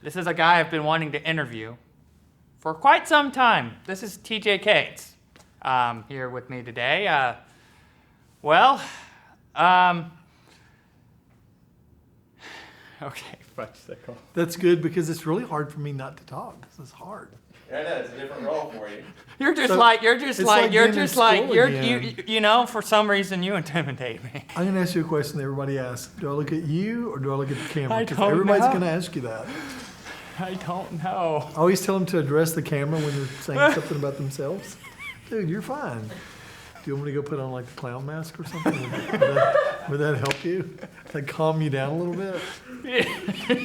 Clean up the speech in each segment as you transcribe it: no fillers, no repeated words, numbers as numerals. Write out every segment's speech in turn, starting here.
This is a guy I've been wanting to interview for quite some time. This is TJ Cates here with me today. Okay, bicycle. That's good because it's really hard for me not to talk. This is hard. Yeah, I know, it's a different role for you. You know, for some reason you intimidate me. I'm going to ask you a question that everybody asks. Do I look at you or do I look at the camera? I Because don't everybody's know. going to ask you that. I don't know. I always tell them to address the camera when they're saying something about themselves. Dude, you're fine. Do you want me to go put on like the clown mask or something? Would that help you? Like calm you down a little bit?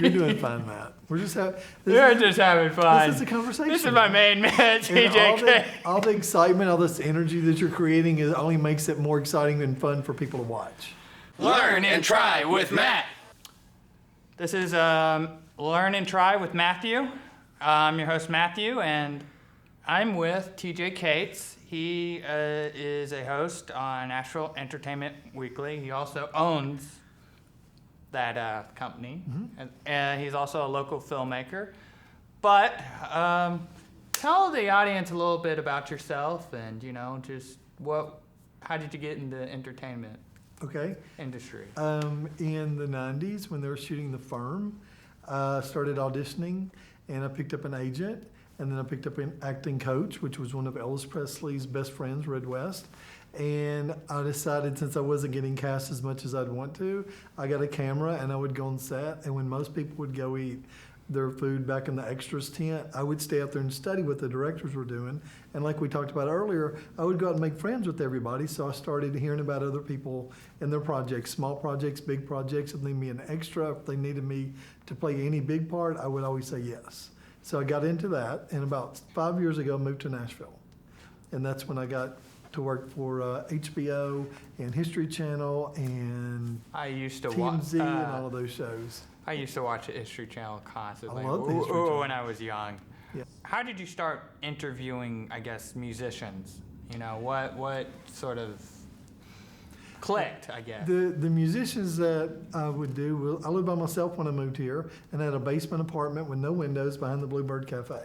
You're doing fine, Matt. We're just having fun. This is a conversation. This is my main man, TJ Cates. All the excitement, all this energy that you're creating only makes it more exciting and fun for people to watch. Learn and try with Matt. This is Learn and Try with Matthew. I'm your host, Matthew, and I'm with TJ Cates. He is a host on Nashville Entertainment Weekly. He also owns that company. Mm-hmm. And he's also a local filmmaker. But tell the audience a little bit about yourself and, you know, just how did you get into the entertainment industry? In the 90s, when they were shooting The Firm, started auditioning, and I picked up an agent. And then I picked up an acting coach, which was one of Elvis Presley's best friends, Red West. And I decided, since I wasn't getting cast as much as I'd want to, I got a camera and I would go on set. And when most people would go eat their food back in the extras tent, I would stay out there and study what the directors were doing. And like we talked about earlier, I would go out and make friends with everybody. So I started hearing about other people and their projects, small projects, big projects. If they needed me an extra, if they needed me to play any big part, I would always say yes. So I got into that, and about 5 years ago, moved to Nashville. And that's when I got to work for HBO and History Channel and TMZ and all of those shows. I used to watch the History Channel constantly. I love the History Channel. When I was young. Yeah. How did you start interviewing, I guess, musicians? You know, what sort of clicked, I guess? The musicians that I would do, I lived by myself when I moved here and had a basement apartment with no windows behind the Bluebird Cafe.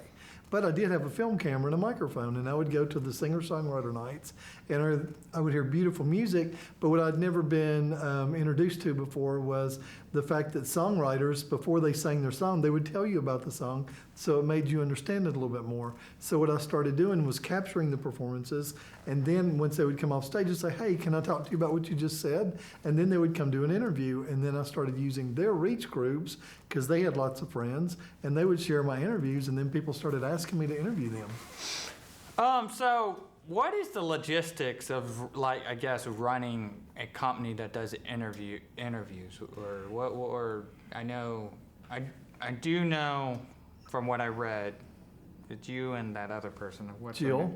But I did have a film camera and a microphone, and I would go to the singer-songwriter nights, and I would hear beautiful music, but what I'd never been introduced to before was the fact that songwriters, before they sang their song, they would tell you about the song, so it made you understand it a little bit more. So what I started doing was capturing the performances, and then once they would come off stage, I'd say, hey, can I talk to you about what you just said? And then they would come do an interview, and then I started using their reach groups, because they had lots of friends, and they would share my interviews, and then people started asking me to interview them. So what is the logistics of, like, I guess, running a company that does interviews, or I do know from what I read that you and that other person, what's Jill. her name?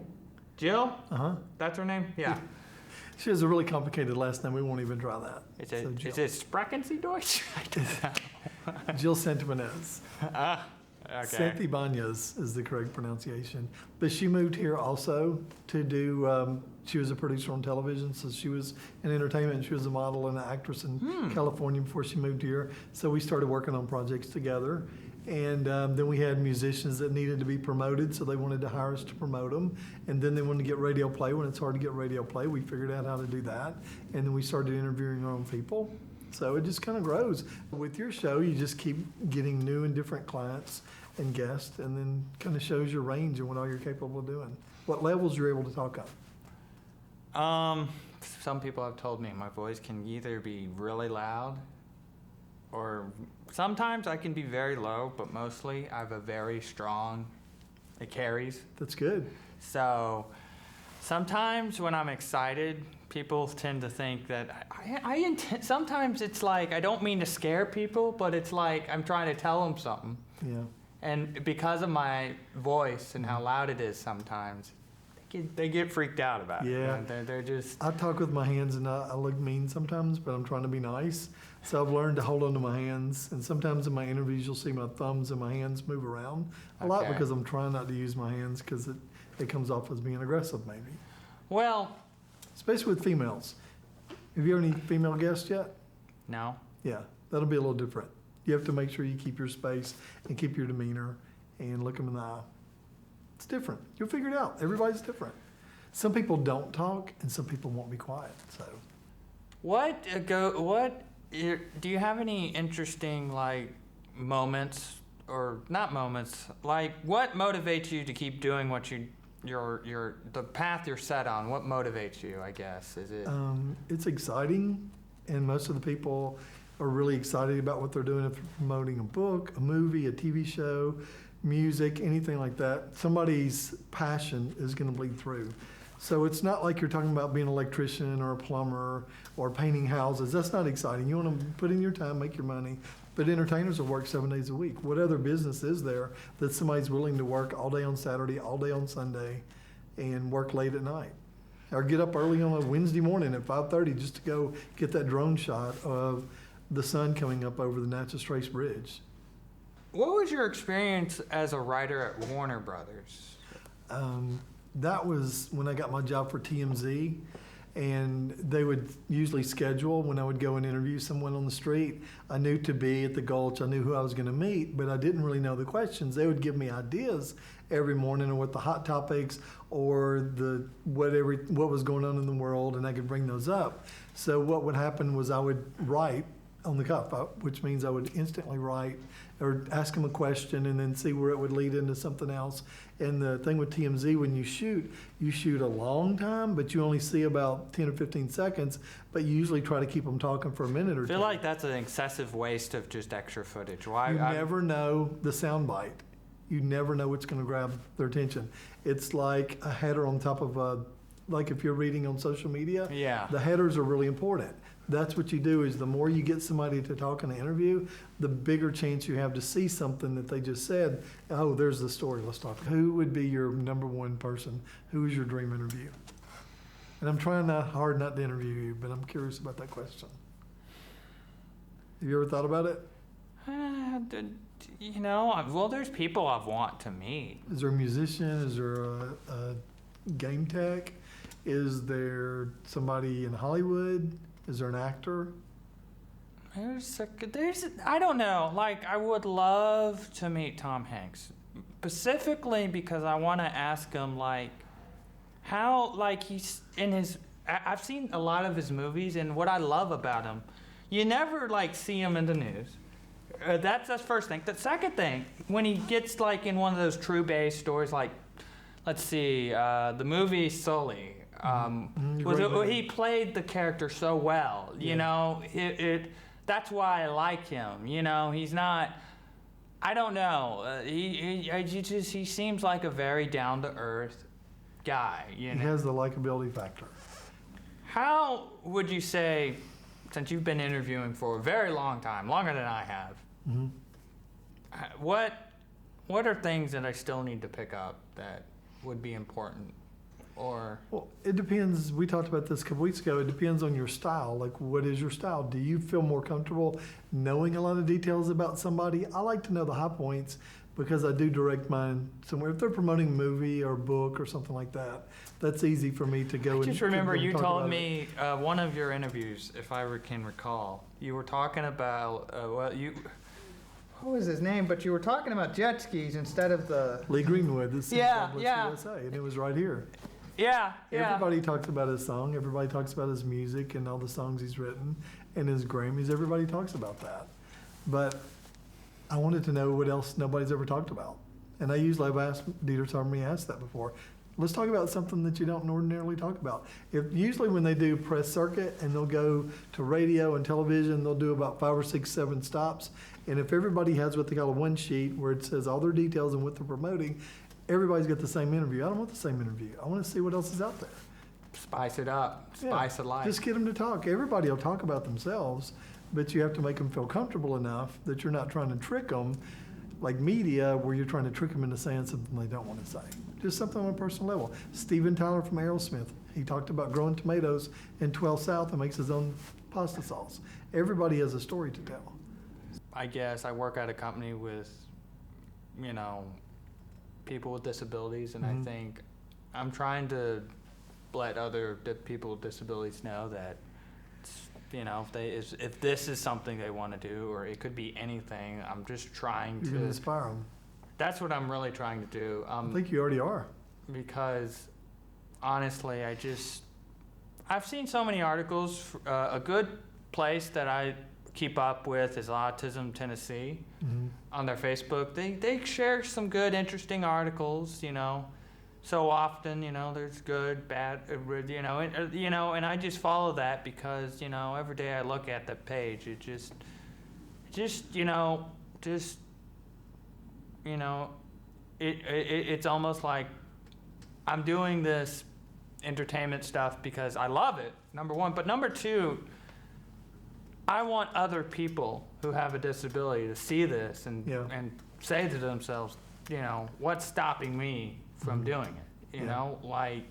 Jill? Uh-huh. That's her name? Yeah. She has a really complicated last name. We won't even try that. Is it Sprechen Sie Deutsch? Jill Santibanez. Okay. Santibanez is the correct pronunciation. But she moved here also to do, she was a producer on television, so she was in entertainment, and she was a model and an actress in California before she moved here. So we started working on projects together. And then we had musicians that needed to be promoted, so they wanted to hire us to promote them. And then they wanted to get radio play. When it's hard to get radio play, we figured out how to do that. And then we started interviewing our own people. So it just kind of grows. With your show, you just keep getting new and different clients and guests, and then kind of shows your range and what all you're capable of doing. What levels you're able to talk on. Some people have told me my voice can either be really loud, or sometimes I can be very low, but mostly I have a very strong, it carries. That's good. So sometimes when I'm excited, people tend to think that sometimes it's like, I don't mean to scare people, but it's like I'm trying to tell them something. Yeah. And because of my voice and how loud it is sometimes, they get freaked out about it. Yeah. You know, they're just... I talk with my hands, and I look mean sometimes, but I'm trying to be nice. So I've learned to hold on to my hands. And sometimes in my interviews, you'll see my thumbs and my hands move around a lot because I'm trying not to use my hands because it comes off as being aggressive, maybe. Well... Especially with females. Have you had any female guests yet? No. Yeah, that'll be a little different. You have to make sure you keep your space and keep your demeanor and look them in the eye. It's different. You'll figure it out. Everybody's different. Some people don't talk, and some people won't be quiet. So, do you have any interesting like moments or not moments? Like what motivates you to keep doing what the path you're set on? What motivates you? I guess is it? it's exciting, and most of the people are really excited about what they're doing. If they're promoting a book, a movie, a TV show, music, anything like that, somebody's passion is going to bleed through. So it's not like you're talking about being an electrician or a plumber or painting houses. That's not exciting. You want to put in your time, make your money. But entertainers will work 7 days a week. What other business is there that somebody's willing to work all day on Saturday, all day on Sunday, and work late at night? Or get up early on a Wednesday morning at 5:30 just to go get that drone shot of the sun coming up over the Natchez Trace Bridge. What was your experience as a writer at Warner Brothers? That was when I got my job for TMZ, and they would usually schedule when I would go and interview someone on the street. I knew to be at the Gulch, I knew who I was going to meet, but I didn't really know the questions. They would give me ideas every morning on what the hot topics or what was going on in the world, and I could bring those up. So what would happen was I would write on the cuff, which means I would instantly write or ask them a question and then see where it would lead into something else. And the thing with TMZ, when you shoot a long time, but you only see about 10 or 15 seconds, but you usually try to keep them talking for a minute or I two. feel like that's an excessive waste of just extra footage. Why? You never know the sound bite. You never know what's going to grab their attention. It's like a header on top of like if you're reading on social media, Yeah. the headers are really important. That's what you do is the more you get somebody to talk in an interview, the bigger chance you have to see something that they just said. Oh, there's the story. Let's talk. Who would be your number one person? Who is your dream interview? And I'm trying hard not to interview you, but I'm curious about that question. Have you ever thought about it? Well, there's people I want to meet. Is there a musician? Is there a game tech? Is there somebody in Hollywood? Is there an actor? I don't know. Like, I would love to meet Tom Hanks, specifically because I want to ask him, like, how, like, he's in his. I've seen a lot of his movies, and what I love about him, you never, like, see him in the news. That's the first thing. The second thing, when he gets, like, in one of those true-based stories, like, let's see, the movie Sully. He played the character so well, you know. That's why I like him. You know, he's not. I don't know. He seems like a very down to earth guy. You know. He has the likability factor. How would you say, since you've been interviewing for a very long time, longer than I have, what are things that I still need to pick up that would be important? Or Well, it depends. We talked about this a couple weeks ago. It depends on your style. Like, what is your style? Do you feel more comfortable knowing a lot of details about somebody? I like to know the high points because I do direct mine somewhere. If they're promoting a movie or a book or something like that, that's easy for me to go. I just remember you talk told about me one of your interviews, if I can recall, you were talking about what was his name? But you were talking about jet skis instead of the. Lee Greenwood. This is Yeah, Blitz yeah. USA, and it was right here. Yeah. Everybody talks about his song. Everybody talks about his music and all the songs he's written and his Grammys. Everybody talks about that. But I wanted to know what else nobody's ever talked about. And I usually have asked, Dieter told me asked that before. Let's talk about something that you don't ordinarily talk about. Usually when they do press circuit and they'll go to radio and television, they'll do about 5 or 6, 7 stops. And if everybody has what they call a one sheet where it says all their details and what they're promoting, everybody's got the same interview. I don't want the same interview. I want to see what else is out there. Spice it up. Spice of life. Just get them to talk. Everybody will talk about themselves, but you have to make them feel comfortable enough that you're not trying to trick them, like media, where you're trying to trick them into saying something they don't want to say. Just something on a personal level. Steven Tyler from Aerosmith, he talked about growing tomatoes in 12 South and makes his own pasta sauce. Everybody has a story to tell. I guess I work at a company with, people with disabilities, and I think I'm trying to let other people with disabilities know that if this is something they want to do, or it could be anything. I'm just trying You're to gonna inspire them. That's what I'm really trying to do. I think you already are. Because honestly, I've seen so many articles. A good place that I keep up with is Autism Tennessee. Mm-hmm. On their Facebook. They share some good, interesting articles, So often, there's good, bad, and I just follow that because, every day I look at the page, it's almost like I'm doing this entertainment stuff because I love it, number one. But number two, I want other people who have a disability to see this and say to themselves, what's stopping me from doing it? Like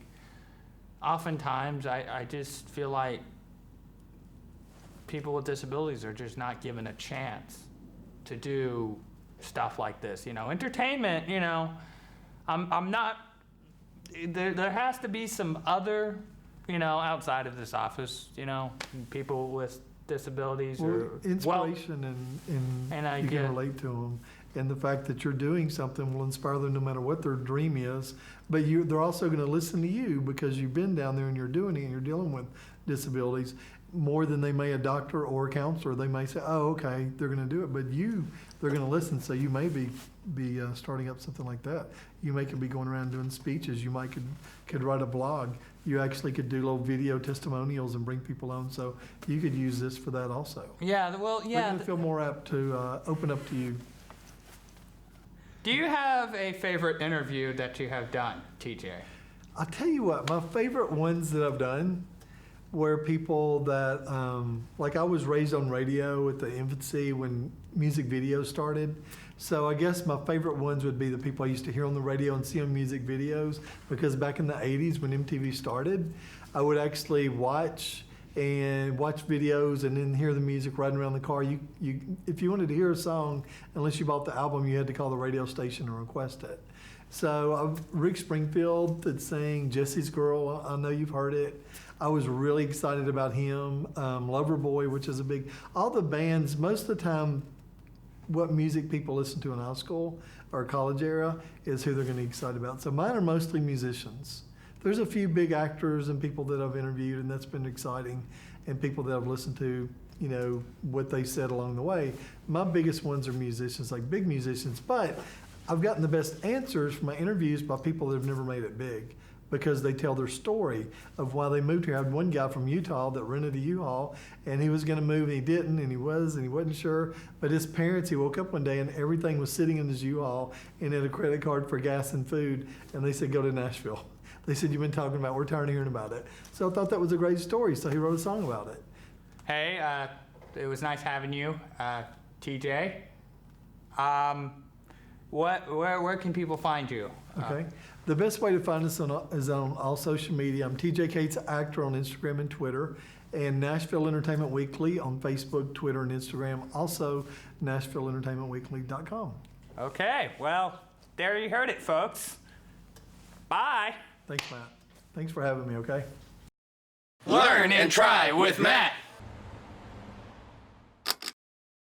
oftentimes I just feel like people with disabilities are just not given a chance to do stuff like this. Entertainment, I'm not, there has to be some other, outside of this office, people with disabilities or inspiration and you can relate to them, and the fact that you're doing something will inspire them no matter what their dream is. But they're also going to listen to you because you've been down there and you're doing it and you're dealing with disabilities more than they may a doctor or a counselor. They may say, oh, okay, they're going to do it, but they're going to listen. So you may be starting up something like that. You may could be going around doing speeches. You might could write a blog. You actually could do little video testimonials and bring people on. So you could use this for that also. Yeah, well, They're going to feel more apt to open up to you. Do you have a favorite interview that you have done, TJ? I'll tell you what, my favorite ones that I've done were people that, like I was raised on radio at the infancy when music videos started. So I guess my favorite ones would be the people I used to hear on the radio and see on music videos, because back in the 80s when MTV started, I would actually watch videos and then hear the music riding around the car. If you wanted to hear a song, unless you bought the album, you had to call the radio station and request it. So Rick Springfield that sang Jesse's Girl, I know you've heard it. I was really excited about him. Loverboy, which is all the bands, most of the time, what music people listen to in high school or college era is who they're going to be excited about. So mine are mostly musicians. There's a few big actors and people that I've interviewed, and that's been exciting, and people that I've listened to, what they said along the way. My biggest ones are musicians, like big musicians, but I've gotten the best answers from my interviews by people that have never made it big, because they tell their story of why they moved here. I had one guy from Utah that rented a U-Haul, and he was going to move, and he didn't, and he wasn't sure. But his parents, he woke up one day, and everything was sitting in his U-Haul, and had a credit card for gas and food, and they said, go to Nashville. They said, you've been talking about, we're tired of hearing about it. So I thought that was a great story, so he wrote a song about it. Hey, it was nice having you, TJ. Where can people find you? Okay. The best way to find us is on all social media. I'm TJ Cates Actor on Instagram and Twitter, and Nashville Entertainment Weekly on Facebook, Twitter, and Instagram. Also, NashvilleEntertainmentWeekly.com. Okay, well, there you heard it, folks. Bye. Thanks, Matt. Thanks for having me, okay? Learn and try with Matt.